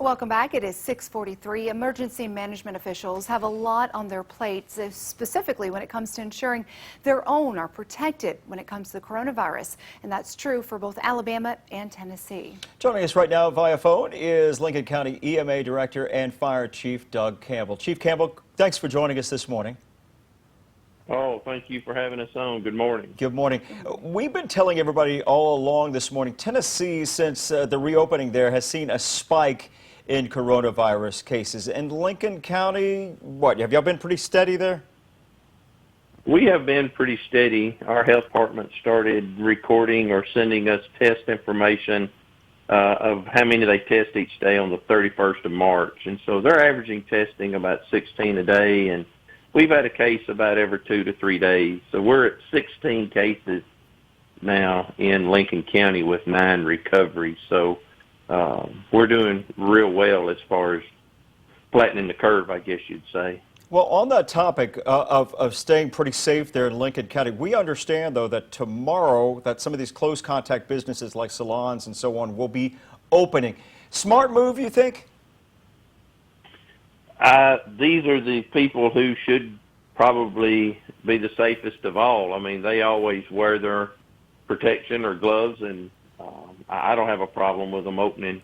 Welcome back. It is 6:43. Emergency management officials have a lot on their plates, specifically when it comes to ensuring their own are protected when it comes to the coronavirus. And that's true for both Alabama and Tennessee. Joining us right now via phone is Lincoln County EMA Director and Fire Chief Doug Campbell. Chief Campbell, thanks for joining us this morning. Oh, thank you for having us on. Good morning. Good morning. We've been telling everybody all along this morning, Tennessee, since the reopening there, has seen a spike in coronavirus cases. And Lincoln County, have y'all been pretty steady there? We have been pretty steady. Our health department started recording or sending us test information of how many they test each day on the 31st of March. And so they're averaging testing about 16 a day, and we've had a case about every 2 to 3 days. So we're at 16 cases now in Lincoln County with 9 recoveries. So we're doing real well as far as flattening the curve, I guess you'd say. Well, on that topic of staying pretty safe there in Lincoln County, we understand, though, that tomorrow that some of these close contact businesses like salons and so on will be opening. Smart move, you think? These are the people who should probably be the safest of all. I mean, they always wear their protection or gloves, and I don't have a problem with them opening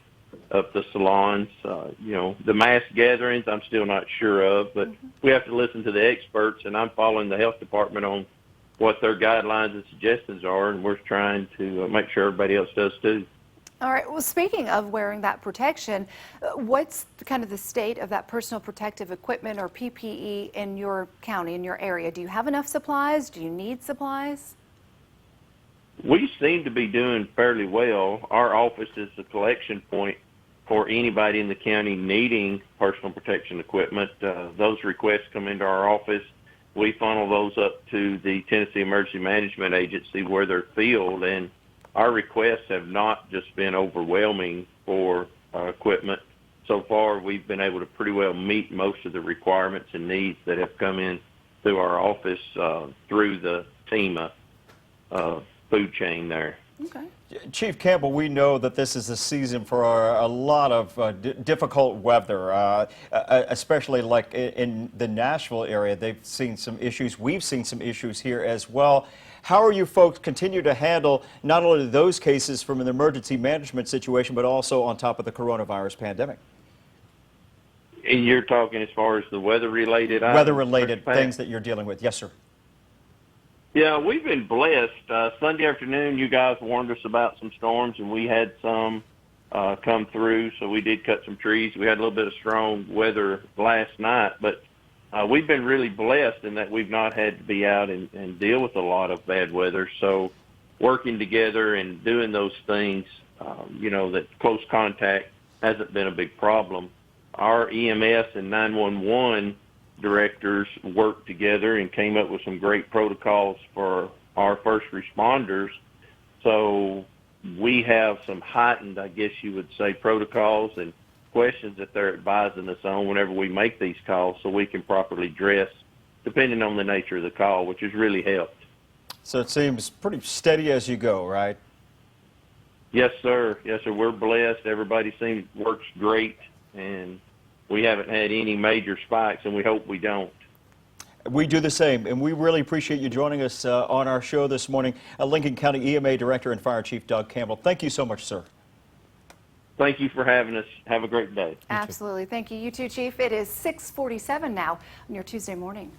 up the salons. The mass gatherings, I'm still not sure of, but we have to listen to the experts, and I'm following the health department on what their guidelines and suggestions are, and we're trying to make sure everybody else does too. All right. Well, speaking of wearing that protection, what's kind of the state of that personal protective equipment or PPE in your county, in your area? Do you have enough supplies? Do you need supplies? We seem to be doing fairly well. Our office is the collection point for anybody in the county needing personal protection equipment. Those requests come into our office. We funnel those up to the Tennessee Emergency Management Agency where they're filled, and our requests have not just been overwhelming for equipment. So far, we've been able to pretty well meet most of the requirements and needs that have come in through our office through the EMA food chain there. Okay. Chief Campbell, we know that this is a season for a lot of difficult weather, especially like in the Nashville area. They've seen some issues. We've seen some issues here as well. How are you folks continue to handle not only those cases from an emergency management situation, but also on top of the coronavirus pandemic? And you're talking as far as the weather-related items? Weather-related things that you're dealing with. Yes, sir. Yeah, we've been blessed. Sunday afternoon, you guys warned us about some storms, and we had some come through, so we did cut some trees. We had a little bit of strong weather last night, but we've been really blessed in that we've not had to be out and deal with a lot of bad weather. So working together and doing those things, that close contact hasn't been a big problem. Our EMS and 911 directors worked together and came up with some great protocols for our first responders. So we have some heightened, I guess you would say, protocols and questions that they're advising us on whenever we make these calls so we can properly dress depending on the nature of the call, which has really helped. So it seems pretty steady as you go, right? Yes, sir. Yes, sir. We're blessed. Everybody works great, and we haven't had any major spikes, and we hope we don't. We do the same, and we really appreciate you joining us on our show this morning. Lincoln County EMA Director and Fire Chief Doug Campbell. Thank you so much, sir. Thank you for having us. Have a great day. Absolutely. Thank you. You too, Chief. It is 6:47 now on your Tuesday morning.